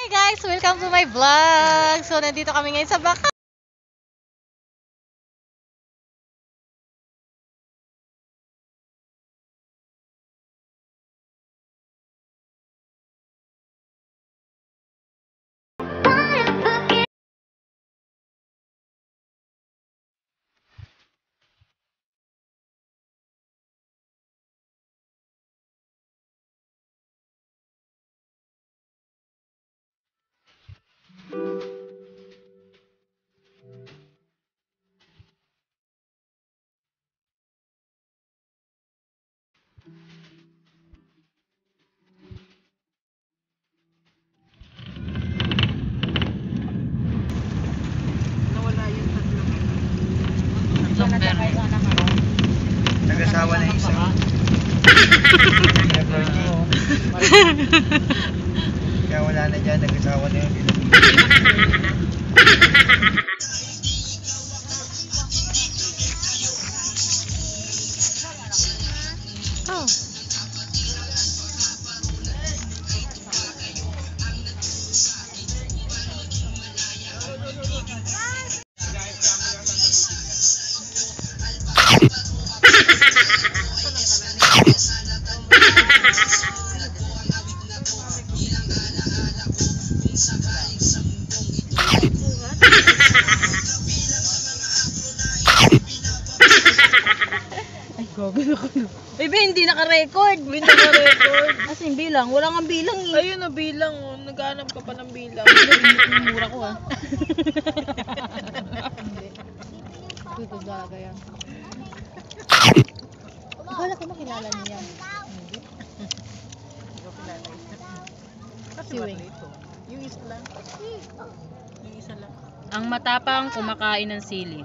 Hi guys! Welcome to my vlog! So, nandito kami ngayon sa baka. Nag-asawa na yung isa. Kaya wala na dyan, nag-asawa na yung ilan. Oh. Bebe, hindi naka-record. Hindi naka-record. As in, bilang. Wala kang bilang eh. Ayun na bilang, oh. Naghanap ka pa ng bilang. Mura ko ah. Ito talaga yan. Akala ko makilala niya. Hindi ko kilala isa. Kasi Siwing. wala ito. Yung isa lang. Yung isa lang. Ang matapang kumakain ng sili.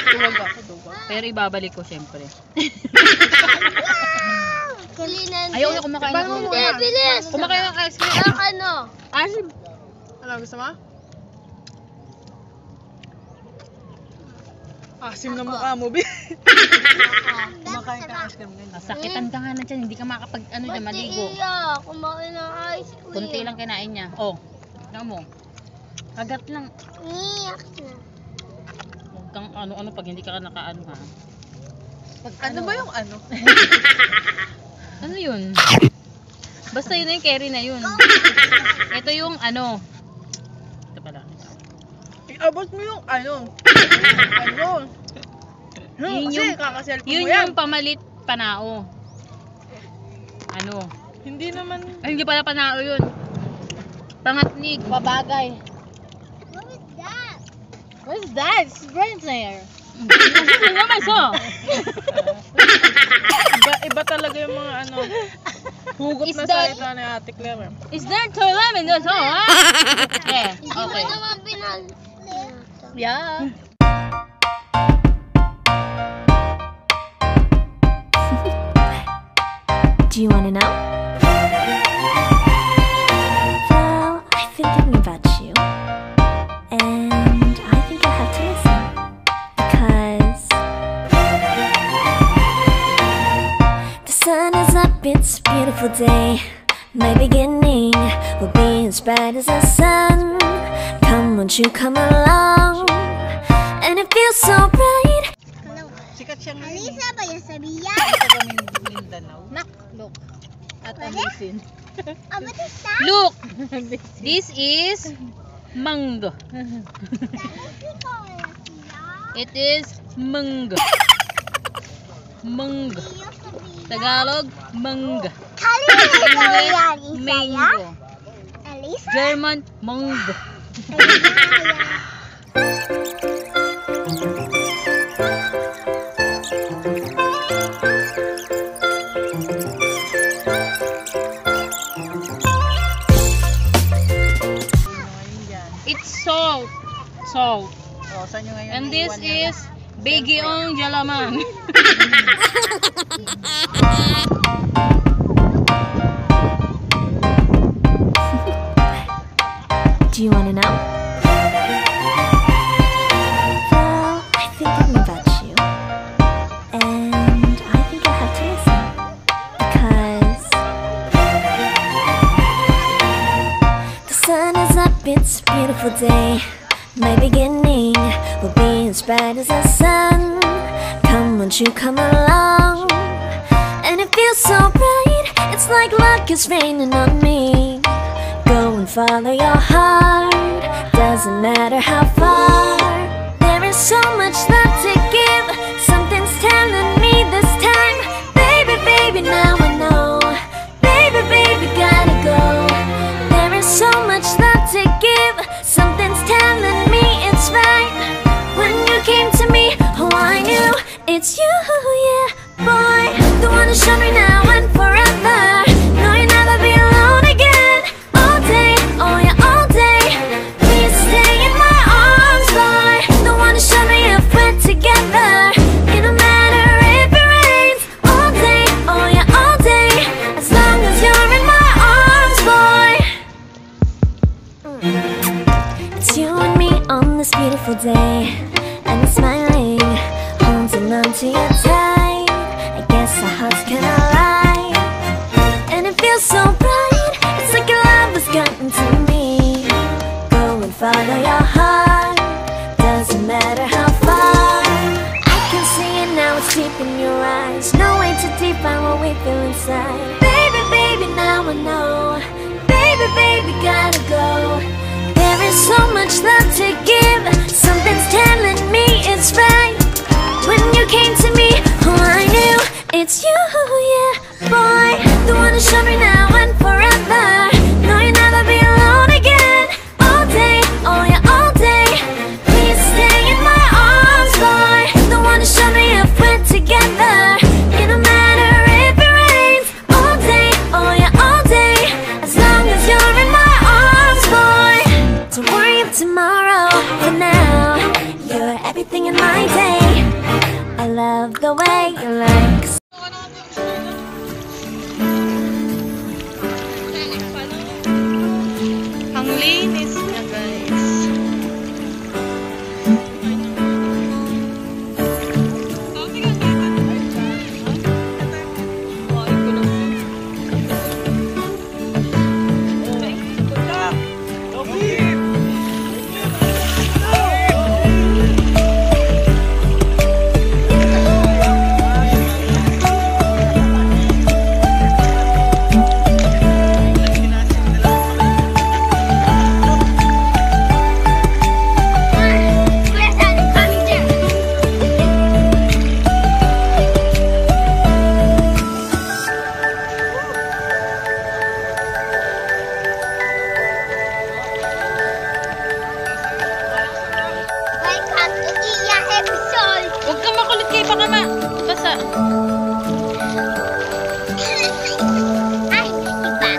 Duwag ako, duwag. Pero ibabalik ko syempre. Kulinan. Ayaw na kumakain ng Paano mo sili. muna? Bilis! Kumakain ng ice cream. Ang ano? Asim. Ano, gusto mo? Asim na mukha mo, Bi. Kumakain ka ice cream ngayon. Sakitan ka nga na dyan. Hindi ka makapag ano dyan, maligo. Iya, kumain ng ice cream. Kunti lang kinain niya. Oh. Tingnan mo. Kagat lang. Iyak na. Huwag kang ano-ano pag hindi ka nakaano ha. Pag, Ano ba yung ano? Ano yun? Basta yun na yung carry na yun. Ito yung ano. Ito pala. Iabot mo yung ano. Ano? Yun Kasi yung- kakaselfie Yun mo yan. yung pamalit panao. Ano? Hindi naman. Ay, hindi pala panao yun. Pangatnig. babagay. What is that? What is that? It's brain there. Ano naman so? Iba talaga yung mga ano. Hugot Is na that- salita ni Ate Claire. Is there to lemon that's all, ha? Yeah, Hindi mo okay. naman pinal... Yeah. Do you want to know? Well, I've been thinking about you, and I think you'll have to listen because the sun is up, it's a beautiful day. My beginning will be as bright as the sun. Come, won't you come along? And it feels so bright. Sikat siya ngayon. Alisa ba yung sabihan? Taga Mindanao. Nak, look. At Pwede? alisin. Ah, what is that? Look! This is mango. It is mango. Mango. Tagalog, mango. English, mango. Alisa? German, mango. It's salt. Salt. O, saan nyo ngayon? And this iiwan yan? is Bagiong Jalaman. Do you want to know? Well, I've been thinking about you, and I think you'll have to listen because the sun up, it's a beautiful day. My beginning will be as bright as the sun. Come, won't you come along? And it feels so bright, it's like luck is raining on me. Go and follow your heart, doesn't matter how far. There is so much love to give, something's telling me this time. Baby, baby, now I know. Baby, baby, gotta go. There is so much love to give, something's telling me it's right. When you came to me, oh I knew it's you, yeah, boy. The one who showed me now and forever. No, you'll never be alone again. All day, oh yeah, all day. Please stay in my arms, boy. The one who showed me if we're together. It don't matter if it rains. All day, oh yeah, all day. As long as you're in my arms, boy. It's you and me on this beautiful day, and I'm smiling, holding on to you tight. I guess our hearts can align, and it feels so bright. It's like your love has gotten to me. Go and follow your heart, doesn't matter how far. I can see it now, it's deep in your eyes. No way to define what we feel inside. Baby, baby, now I know. Baby, baby, gotta go. There is so much love to give, something's telling me it's right. When you came to me, oh I knew it's you, yeah, boy. The one who showed me now and forever. No, you'll never be alone again. All day, oh yeah, all day. Please stay in my arms, boy. The one who showed me if we're together. It don't matter if it rains. All day, oh yeah, all day. As long as you're in my arms, boy. Don't worry of tomorrow, for now you're everything in my day. I love the way you look. Ang linis niya, guys. Welcome to Iya episode. Huwag kang makulit kay baka basa. Ay, iba.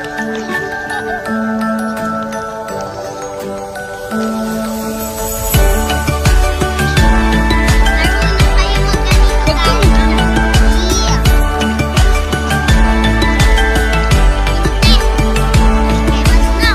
Mama, bilis na.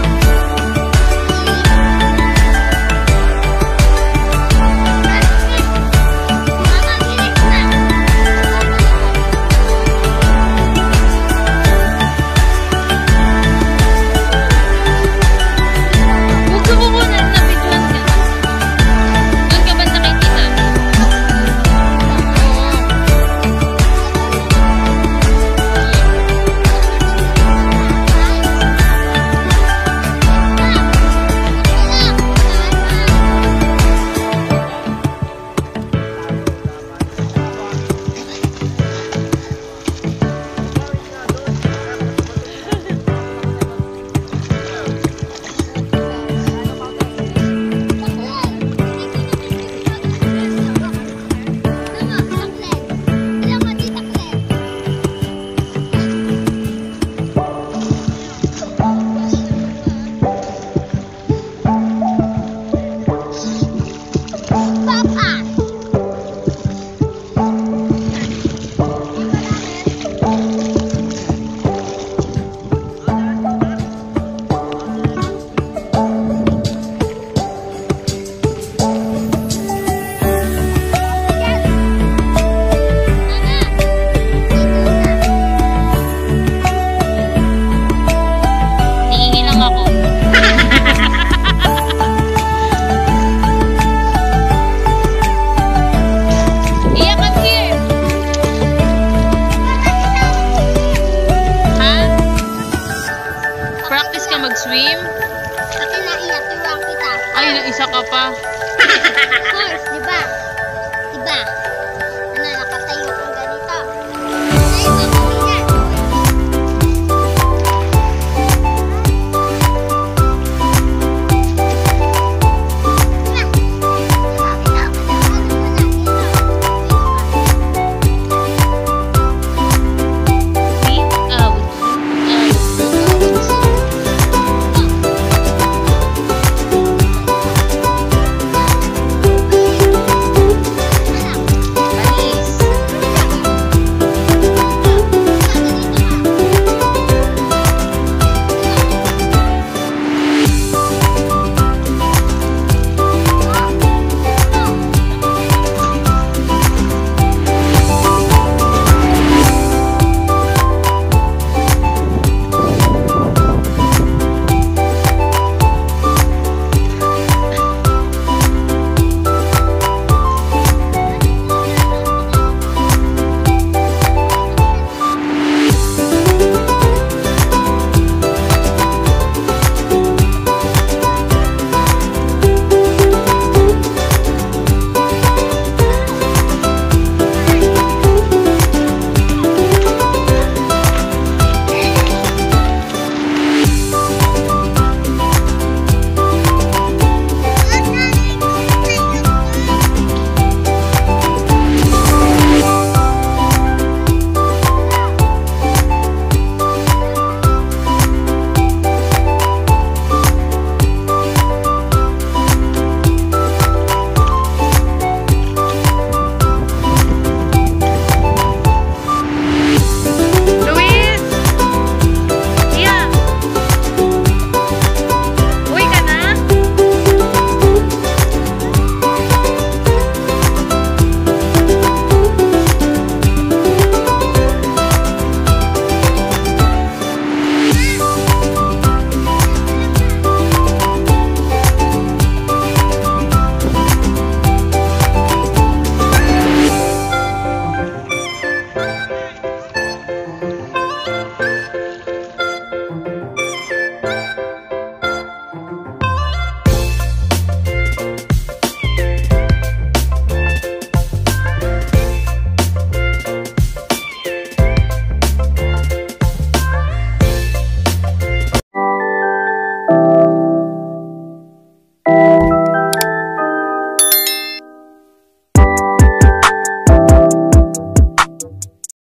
Pati naiyak, turuan kita. Ay, isa ka pa. Horse, di ba? Di ba?